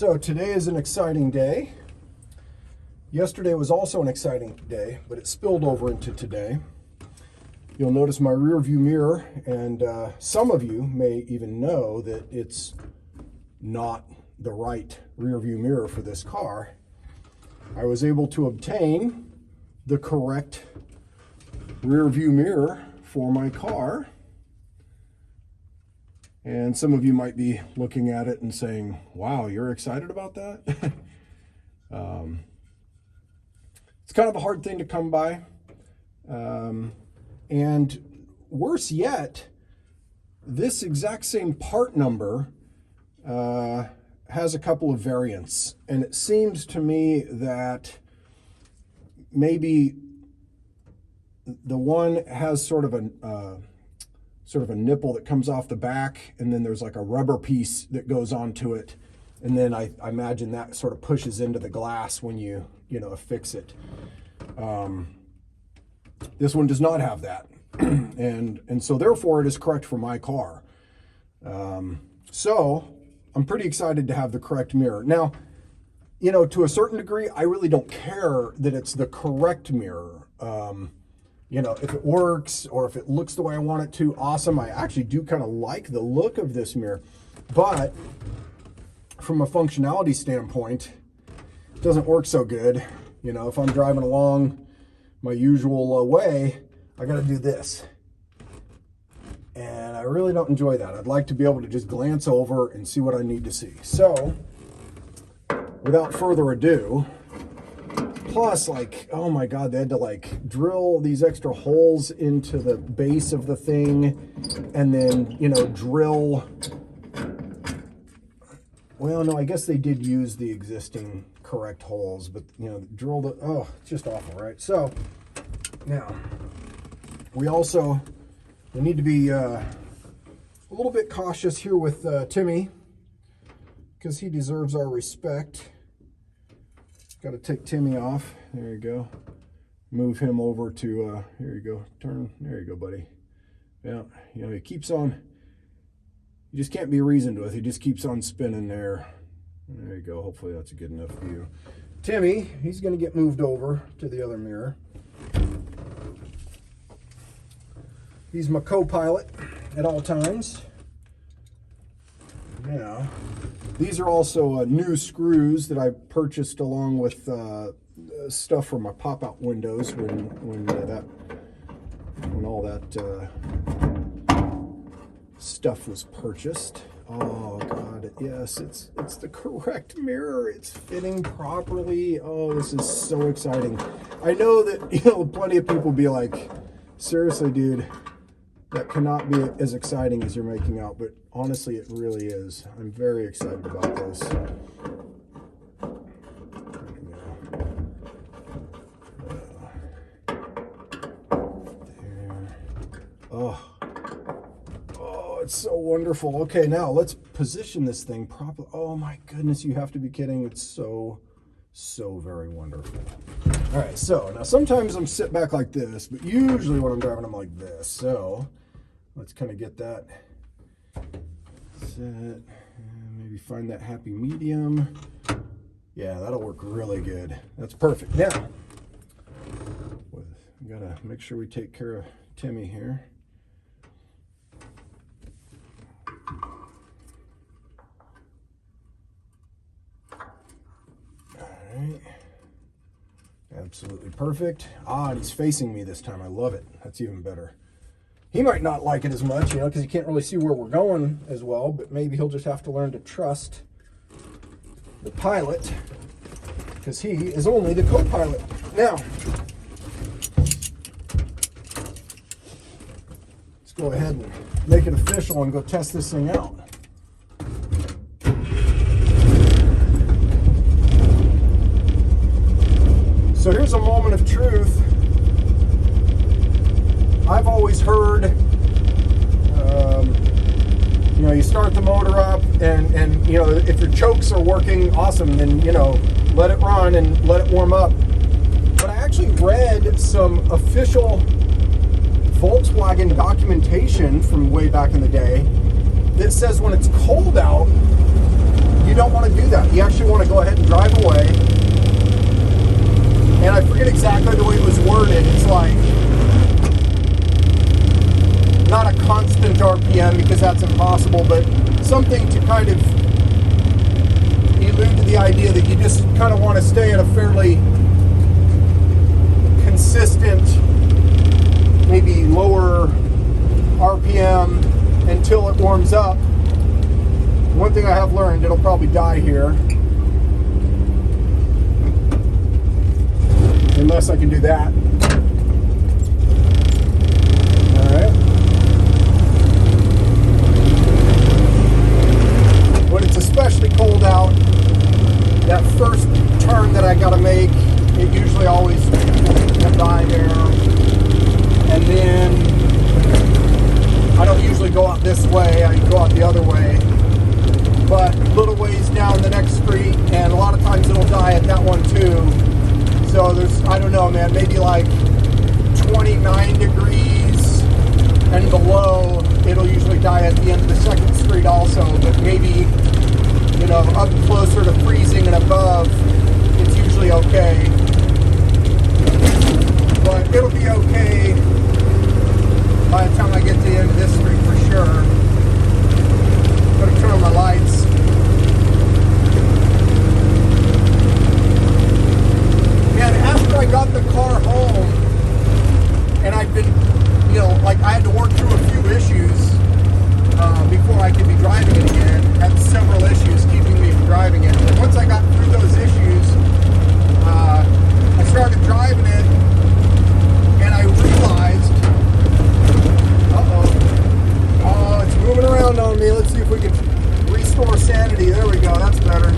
So today is an exciting day. Yesterday was also an exciting day, but it spilled over into today. You'll notice my rear view mirror, and some of you may even know that it's not the right rear view mirror for this car. I was able to obtain the correct rear view mirror for my car. And some of you might be looking at it and saying, wow, you're excited about that? It's kind of a hard thing to come by. And worse yet, this exact same part number has a couple of variants. And it seems to me that maybe the one has sort of a nipple that comes off the back, and then there's like a rubber piece that goes onto it, and then I imagine that sort of pushes into the glass when you affix it. This one does not have that, and so therefore it is correct for my car. So I'm pretty excited to have the correct mirror. Now, to a certain degree, I really don't care that it's the correct mirror. If it works or if it looks the way I want it to, awesome. I actually do kind of like the look of this mirror, but from a functionality standpoint, it doesn't work so good. If I'm driving along my usual way, I got to do this. And I really don't enjoy that. I'd like to be able to just glance over and see what I need to see. So without further ado, plus, oh my God, they had to drill these extra holes into the base of the thing, and then, drill. Well, no, I guess they did use the existing correct holes, but, drill the, it's just awful, right? So now we need to be a little bit cautious here with Timmy, because he deserves our respect. Got to take Timmy off. There you go. Move him over to, here you go. Turn. There you go, buddy. Yeah, he keeps on. You just can't be reasoned with. He just keeps on spinning there. There you go. Hopefully that's a good enough view. Timmy, he's going to get moved over to the other mirror. He's my co-pilot at all times. Now, these are also new screws that I purchased along with stuff for my pop-out windows when all that stuff was purchased. Oh God, yes, it's the correct mirror. It's fitting properly. Oh, this is so exciting. I know that plenty of people be like, seriously, dude, that cannot be as exciting as you're making out, but honestly, it really is. I'm very excited about this. There. Oh, it's so wonderful. Okay, now let's position this thing properly. Oh my goodness, you have to be kidding. It's so very wonderful. All right, so now sometimes I'm sit back like this, but usually when I'm driving, I'm like this. So let's kind of get that set, maybe find that happy medium. Yeah, that'll work really good. That's perfect. Now, we gotta make sure we take care of Timmy here. All right. Absolutely perfect. And he's facing me this time. I love it. That's even better. He might not like it as much, because he can't really see where we're going as well, but maybe he'll just have to learn to trust the pilot, because he is only the co-pilot. Now, let's go ahead and make it official and go test this thing out. So here's a moment of truth. I've always heard, you start the motor up and if your chokes are working, awesome, then, let it run and let it warm up. But I actually read some official Volkswagen documentation from way back in the day that says when it's cold out, you don't want to do that. You actually want to go ahead and drive away. And I forget exactly the way it was worded. It's like not a constant RPM because that's impossible, but something to kind of allude to the idea that you just kind of want to stay at a fairly consistent, maybe lower RPM until it warms up. One thing I have learned, it'll probably die here. Unless I can do that. Alright. When it's especially cold out, that first turn that I gotta make, it usually always will die there. And then I don't usually go out this way, I go out the other way. But little ways down the next street, and a lot of times it'll die at that one too. So there's, I don't know, man, maybe like 29 degrees and below, it'll usually die at the end of the second street also. But maybe, you know, up closer to freezing and above, it's usually okay. But it'll be okay by the time I get to the end of this street for sure. Gonna turn on my lights. And after I got the car home, and I'd been, you know, like I had to work through a few issues before I could be driving it again. Had several issues keeping me from driving it. And once I got through those issues, I started driving it, and I realized, oh, it's moving around on me. Let's see if we can restore sanity. There we go. That's better.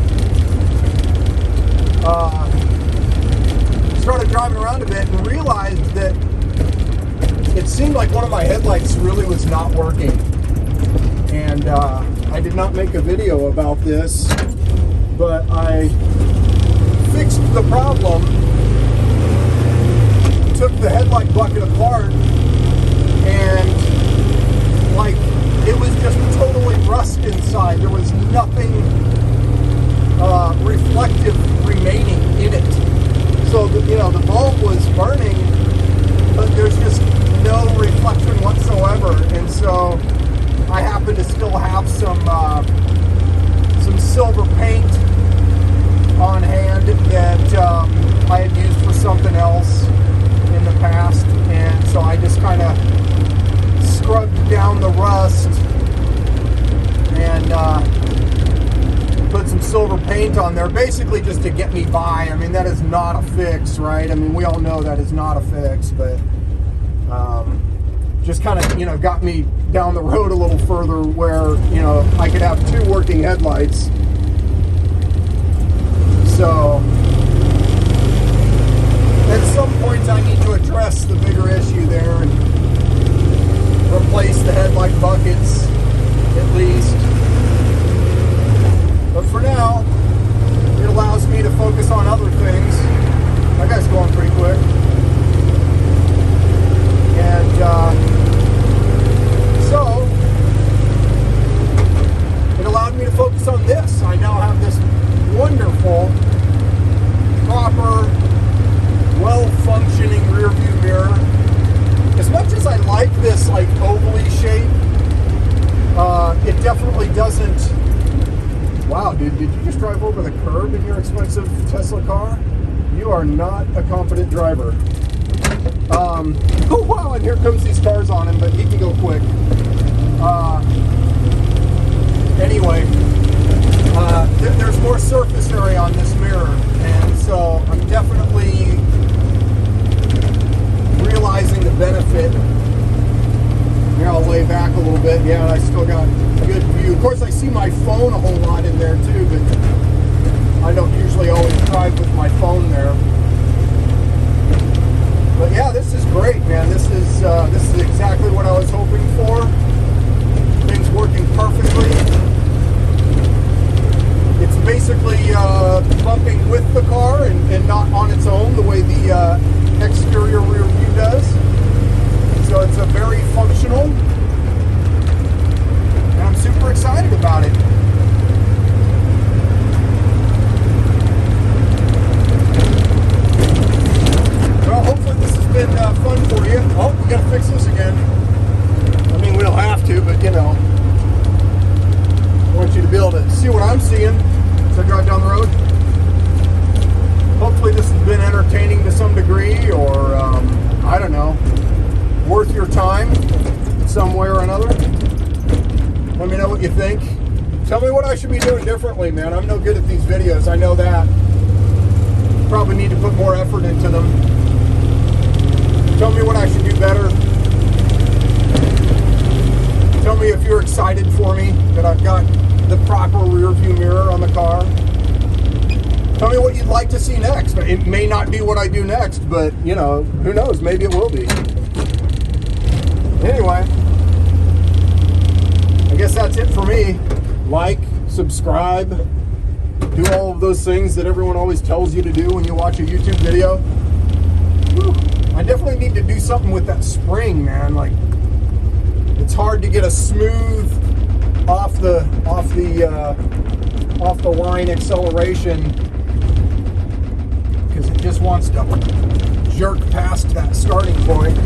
Started driving around a bit and realized that it seemed like one of my headlights really was not working. And I did not make a video about this, but I fixed the problem, took the headlight bucket apart, and like it was just totally rust inside. There was nothing reflective remaining in it. So, you know, the bulb was burning, but there's just no reflection whatsoever. And so I happen to still have some silver paint on hand that I had used for something else in the past. And so I just kind of scrubbed down the rust and put some silver paint on there, basically just to get me by. I mean, that is not a fix, right? I mean, we all know that is not a fix, but just kind of, you know, got me down the road a little further where, you know, I could have two working headlights. So at some point I need to address the bigger issue there and replace the headlight buckets at least. But for now, it allows me to focus on other things. That guy's going pretty quick. And so, it allowed me to focus on this. I now have this wonderful, proper, well-functioning rear view mirror. As much as I like this like ovally shape, it definitely doesn't. Wow, dude, did you just drive over the curb in your expensive Tesla car? You are not a confident driver. Oh wow, and here comes these cars on him, but he can go quick. Anyway, there's more surface area on this mirror, and so I'm definitely realizing the benefit. Here, I'll lay back a little bit. Yeah, and I still got good view. Of course, I see my phone a whole lot in there too, but I don't usually always drive with my phone there. But yeah, this is great, man. This is exactly what I was hoping for. Things working perfectly. It's basically bumping with the car and not on its own the way the exterior rear view does. So it's a very functional, and I'm super excited about it. your time some way or another. Let me know what you think. Tell me what I should be doing differently, man. I'm no good at these videos. I know that. Probably need to put more effort into them. Tell me what I should do better. Tell me if you're excited for me that I've got the proper rear view mirror on the car. Tell me what you'd like to see next. It may not be what I do next, but you know, who knows? Maybe it will be. Anyway, I guess that's it for me. Like, subscribe, do all of those things that everyone always tells you to do when you watch a YouTube video. Whew. I definitely need to do something with that spring, man. Like, it's hard to get a smooth off the line acceleration because it just wants to jerk past that starting point.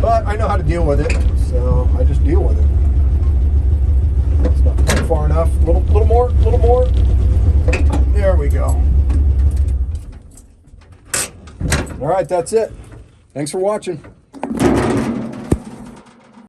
But I know how to deal with it, so I just deal with it. It's not quite far enough. A little more. There we go. All right, that's it. Thanks for watching.